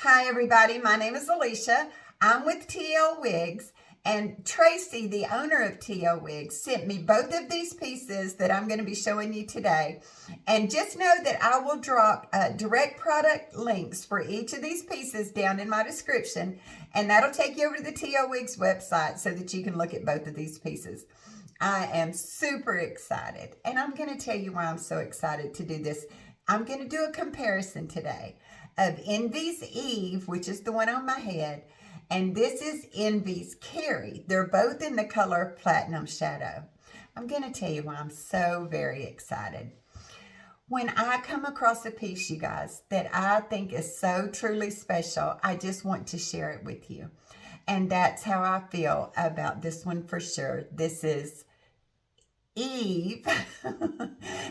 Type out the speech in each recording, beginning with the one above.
Hi everybody, my name is Alicia. I'm with TL Wigs, and Tracy, the owner of TL Wigs, sent me both of these pieces that I'm going to be showing you today. And just know that I will drop direct product links for each of these pieces down in my description, and that'll take you over to the TL Wigs website so that you can look at both of these pieces. I am super excited, and I'm going to tell you why I'm so excited to do this. I'm going to do a comparison today of Envy's Eve, which is the one on my head, and this is Envy's Carrie. They're both in the color Platinum Shadow. I'm going to tell you why I'm so very excited. When I come across a piece, you guys, that I think is so truly special, I just want to share it with you. And that's how I feel about this one for sure. This is Eve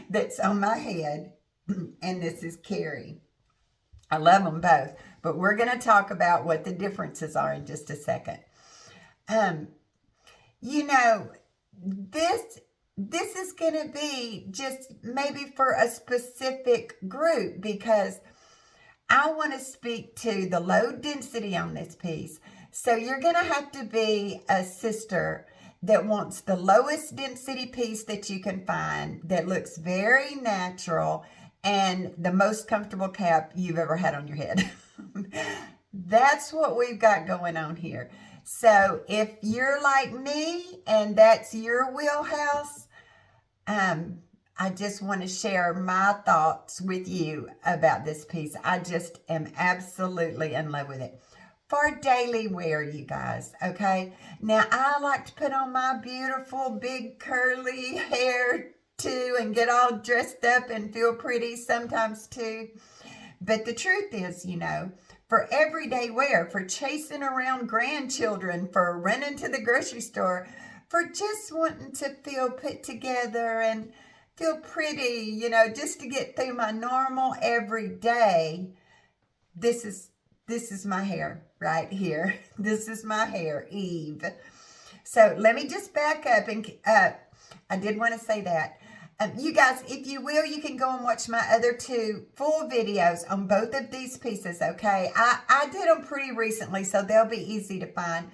that's on my head, and this is Carrie. I love them both, but we're going to talk about what the differences are in just a second. This is going to be just maybe for a specific group, because I want to speak to the low density on this piece. So you're going to have to be a sister that wants the lowest density piece that you can find, that looks very natural, and the most comfortable cap you've ever had on your head. That's what we've got going on here. So if you're like me and that's your wheelhouse, I just want to share my thoughts with you about this piece. I just am absolutely in love with it. For daily wear, you guys, okay? Now, I like to put on my beautiful big curly hair too and get all dressed up and feel pretty sometimes too. But the truth is, for everyday wear, for chasing around grandchildren, for running to the grocery store, for just wanting to feel put together and feel pretty, just to get through my normal everyday, this is my hair right here. This is my hair, Eve. So let me just back up, and I did want to say that. You guys, if you will, you can go and watch my other two full videos on both of these pieces, okay? I did them pretty recently, so they'll be easy to find.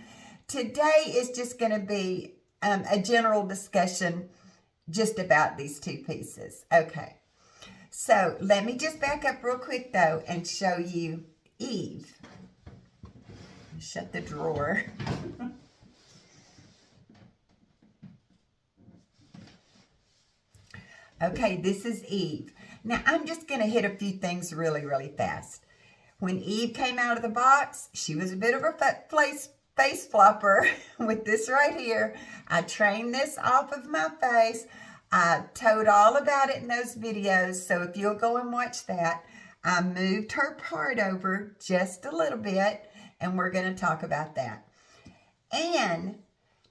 Today is just going to be a general discussion just about these two pieces. Okay, so let me just back up real quick, though, and show you Eve. Shut the drawer. Okay, this is Eve. Now, I'm just going to hit a few things really, really fast. When Eve came out of the box, she was a bit of a face flopper with this right here. I trained this off of my face. I told all about it in those videos, so if you'll go and watch that, I moved her part over just a little bit, and we're going to talk about that. And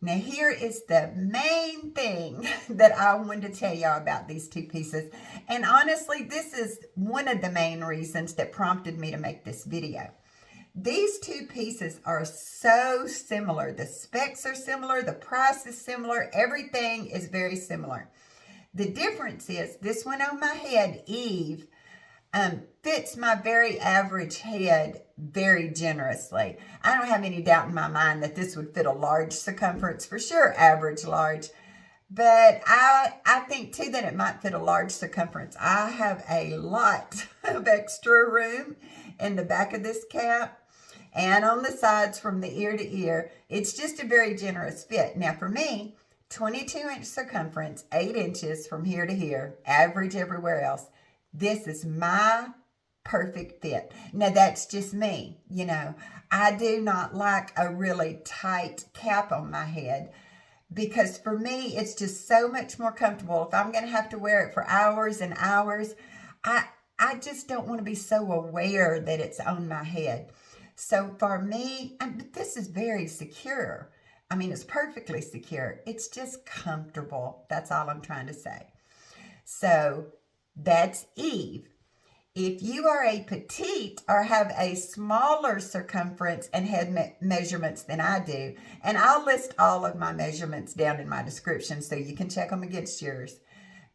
now here is the main thing that I wanted to tell y'all about these two pieces. And honestly, this is one of the main reasons that prompted me to make this video. These two pieces are so similar. The specs are similar. The price is similar. Everything is very similar. The difference is this one on my head, Eve, fits my very average head very generously. I don't have any doubt in my mind that this would fit a large circumference, for sure, average large. But I think too that it might fit a large circumference. I have a lot of extra room in the back of this cap and on the sides from the ear to ear. It's just a very generous fit. Now for me, 22-inch circumference, 8 inches from here to here, average everywhere else. This is my perfect fit. Now, that's just me. I do not like a really tight cap on my head, because for me, it's just so much more comfortable. If I'm going to have to wear it for hours and hours, I just don't want to be so aware that it's on my head. So for me, this is very secure. I mean, it's perfectly secure. It's just comfortable. That's all I'm trying to say. So that's Eve. If you are a petite or have a smaller circumference and head measurements than I do, and I'll list all of my measurements down in my description so you can check them against yours.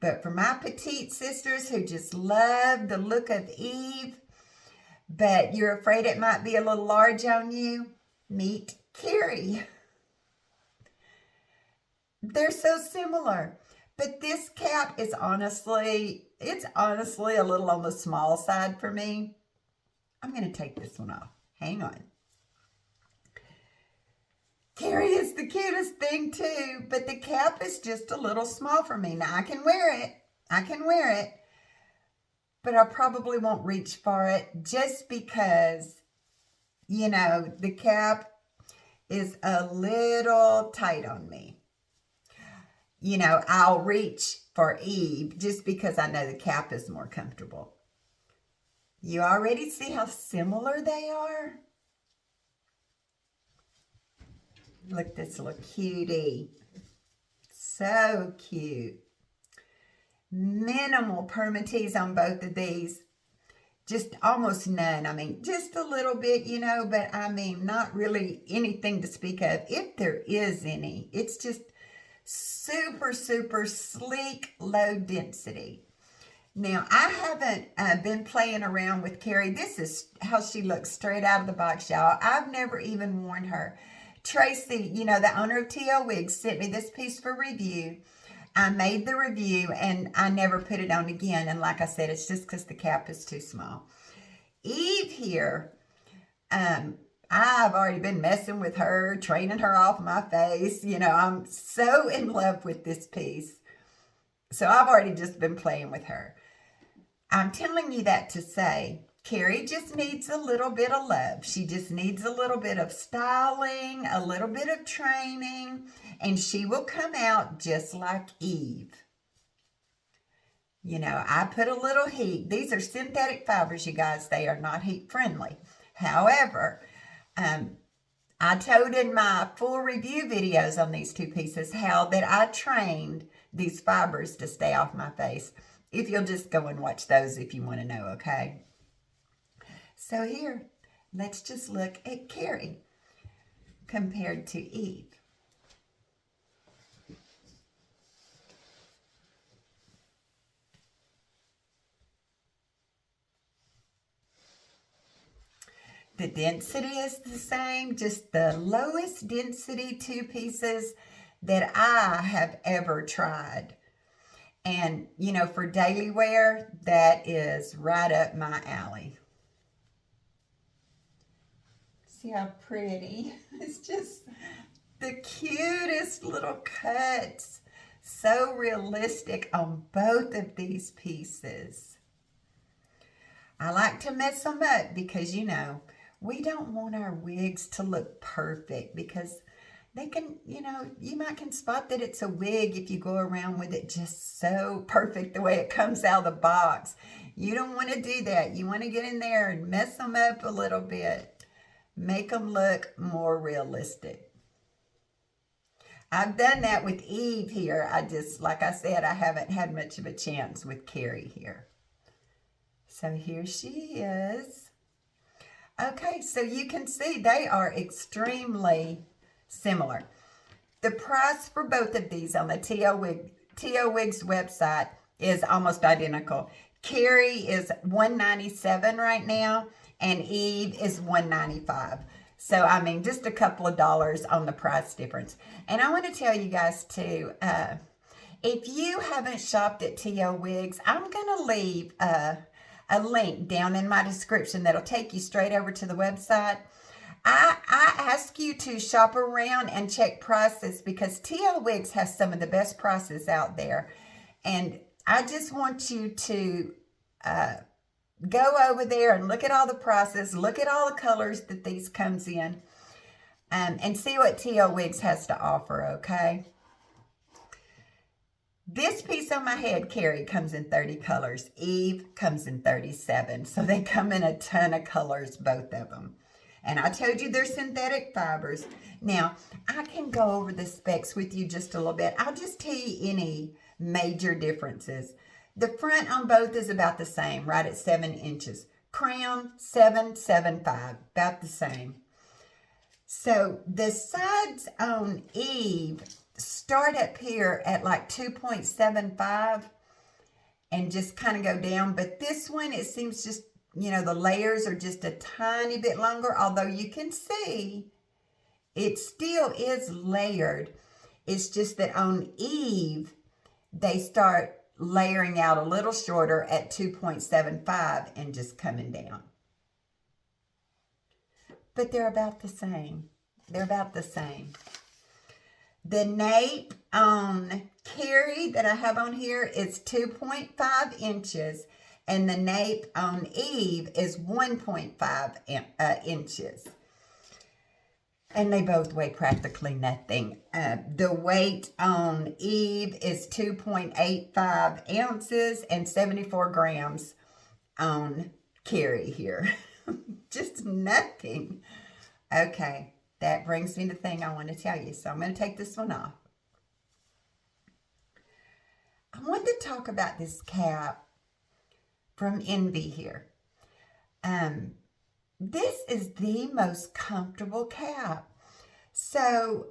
But for my petite sisters who just love the look of Eve, but you're afraid it might be a little large on you, meet Carrie. They're so similar. But this cap is honestly a little on the small side for me. I'm going to take this one off. Hang on. Carrie is the cutest thing too, but the cap is just a little small for me. Now I can wear it. But I probably won't reach for it just because, you know, the cap is a little tight on me. You know, I'll reach for Eve just because I know the cap is more comfortable. You already see how similar they are? Look at this little cutie. So cute. Minimal permatease on both of these. Just almost none. I mean, just a little bit, you know, but I mean, not really anything to speak of. If there is any, it's just super, super sleek, low density. Now, I haven't been playing around with Carrie. This is how she looks straight out of the box, y'all. I've never even worn her. Tracy, you know, the owner of TL Wigs, sent me this piece for review. I made the review, and I never put it on again. And like I said, it's just because the cap is too small. Eve here, I've already been messing with her, training her off my face. You know, I'm so in love with this piece. So I've already just been playing with her. I'm telling you that to say, Carrie just needs a little bit of love. She just needs a little bit of styling, a little bit of training, and she will come out just like Eve. You know, I put a little heat. These are synthetic fibers, you guys. They are not heat friendly. However, I told in my full review videos on these two pieces how that I trained these fibers to stay off my face. If you'll just go and watch those if you want to know, okay? So here, let's just look at Carrie compared to Eve. The density is the same, just the lowest density two pieces that I have ever tried. And, you know, for daily wear, that is right up my alley. See how pretty? It's just the cutest little cuts. So realistic on both of these pieces. I like to mess them up because, you know, we don't want our wigs to look perfect because they can, you know, you might can spot that it's a wig if you go around with it just so perfect the way it comes out of the box. You don't want to do that. You want to get in there and mess them up a little bit. Make them look more realistic. I've done that with Eve here. Like I said, I haven't had much of a chance with Carrie here. So here she is. Okay, so you can see they are extremely similar. The price for both of these on the TL Wigs website is almost identical. Carrie is $197 right now, and Eve is $195. So, I mean, just a couple of dollars on the price difference. And I want to tell you guys, too, if you haven't shopped at TL Wigs, I'm going to leave a link down in my description that'll take you straight over to the website. I ask you to shop around and check prices because TL Wigs has some of the best prices out there. And I just want you to go over there and look at all the prices, look at all the colors that these comes in, and see what TL Wigs has to offer, okay? This piece on my head, Carrie, comes in 30 colors. Eve comes in 37. So they come in a ton of colors, both of them. And I told you they're synthetic fibers. Now, I can go over the specs with you just a little bit. I'll just tell you any major differences. The front on both is about the same, right at 7 inches. Crown, 7.75, about the same. So the sides on Eve start up here at like 2.75 and just kind of go down. But this one, it seems just you know, the layers are just a tiny bit longer, although you can see it still is layered. It's just that on Eve, they start layering out a little shorter at 2.75 and just coming down. But they're about the same. They're about the same. The nape on Carrie that I have on here is 2.5 inches. And the nape on Eve is 1.5 inches. And they both weigh practically nothing. The weight on Eve is 2.85 ounces and 74 grams on Carrie here. Just nothing. Okay, that brings me to the thing I want to tell you. So I'm going to take this one off. I wanted to talk about this cap from Envy here. This is the most comfortable cap. So,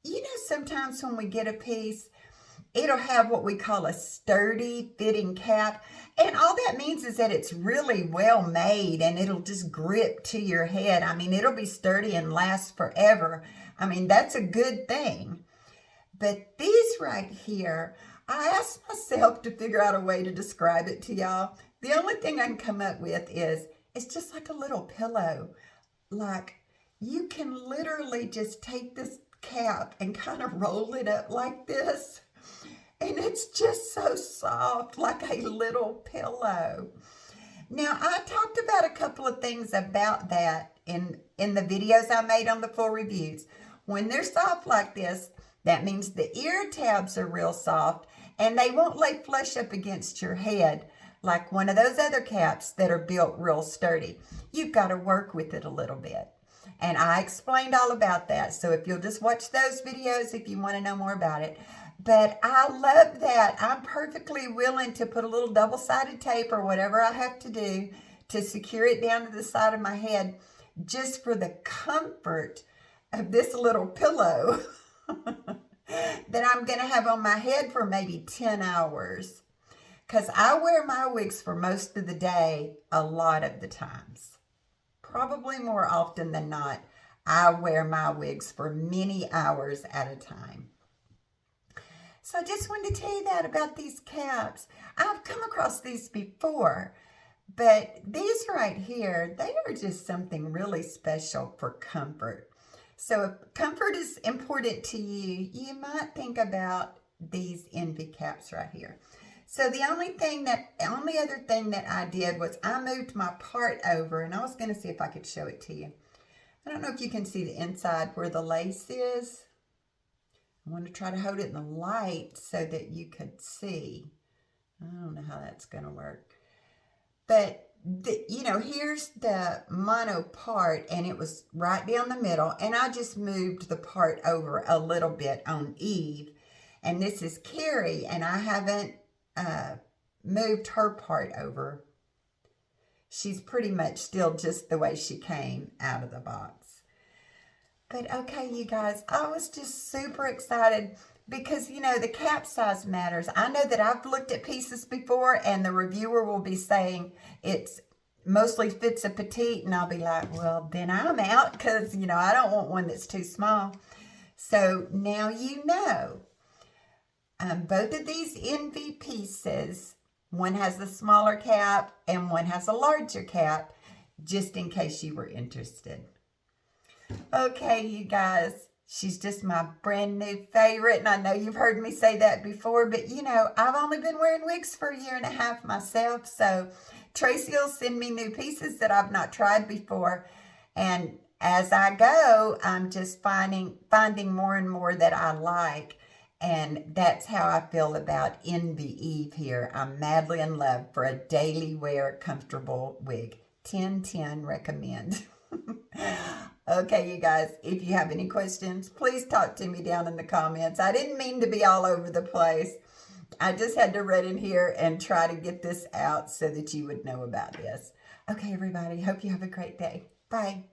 you know, sometimes when we get a piece, it'll have what we call a sturdy fitting cap. And all that means is that it's really well made and it'll just grip to your head. I mean, it'll be sturdy and last forever. I mean, that's a good thing. But these right here, I asked myself to figure out a way to describe it to y'all. The only thing I can come up with is it's just like a little pillow. Like you can literally just take this cap and kind of roll it up like this. And it's just so soft, like a little pillow. Now, I talked about a couple of things about that in the videos I made on the full reviews. When they're soft like this, that means the ear tabs are real soft and they won't lay flush up against your head like one of those other caps that are built real sturdy. You've got to work with it a little bit. And I explained all about that. So if you'll just watch those videos if you want to know more about it. But I love that. I'm perfectly willing to put a little double-sided tape or whatever I have to do to secure it down to the side of my head just for the comfort of this little pillow that I'm going to have on my head for maybe 10 hours. Because I wear my wigs for most of the day a lot of the times. Probably more often than not, I wear my wigs for many hours at a time. So I just wanted to tell you that about these caps. I've come across these before, but these right here, they are just something really special for comfort. So if comfort is important to you, you might think about these Envy caps right here. So the only other thing that I did was I moved my part over, and I was going to see if I could show it to you. I don't know if you can see the inside where the lace is. I want to try to hold it in the light so that you could see. I don't know how that's going to work. But, you know, here's the mono part, and it was right down the middle. And I just moved the part over a little bit on Eve. And this is Carrie, and I haven't moved her part over. She's pretty much still just the way she came out of the box. But okay, you guys, I was just super excited because, you know, the cap size matters. I know that I've looked at pieces before and the reviewer will be saying it's mostly fits a petite, and I'll be like, well, then I'm out because, you know, I don't want one that's too small. So now you know. Both of these Envy pieces, one has a smaller cap and one has a larger cap, just in case you were interested. Okay, you guys, she's just my brand new favorite, and I know you've heard me say that before, but you know, I've only been wearing wigs for a year and a half myself, so Tracy will send me new pieces that I've not tried before, and as I go, I'm just finding more and more that I like. And that's how I feel about Envy Eve here. I'm madly in love for a daily wear comfortable wig. 10/10 recommend. Okay, you guys, if you have any questions, please talk to me down in the comments. I didn't mean to be all over the place. I just had to run in here and try to get this out so that you would know about this. Okay, everybody, hope you have a great day. Bye.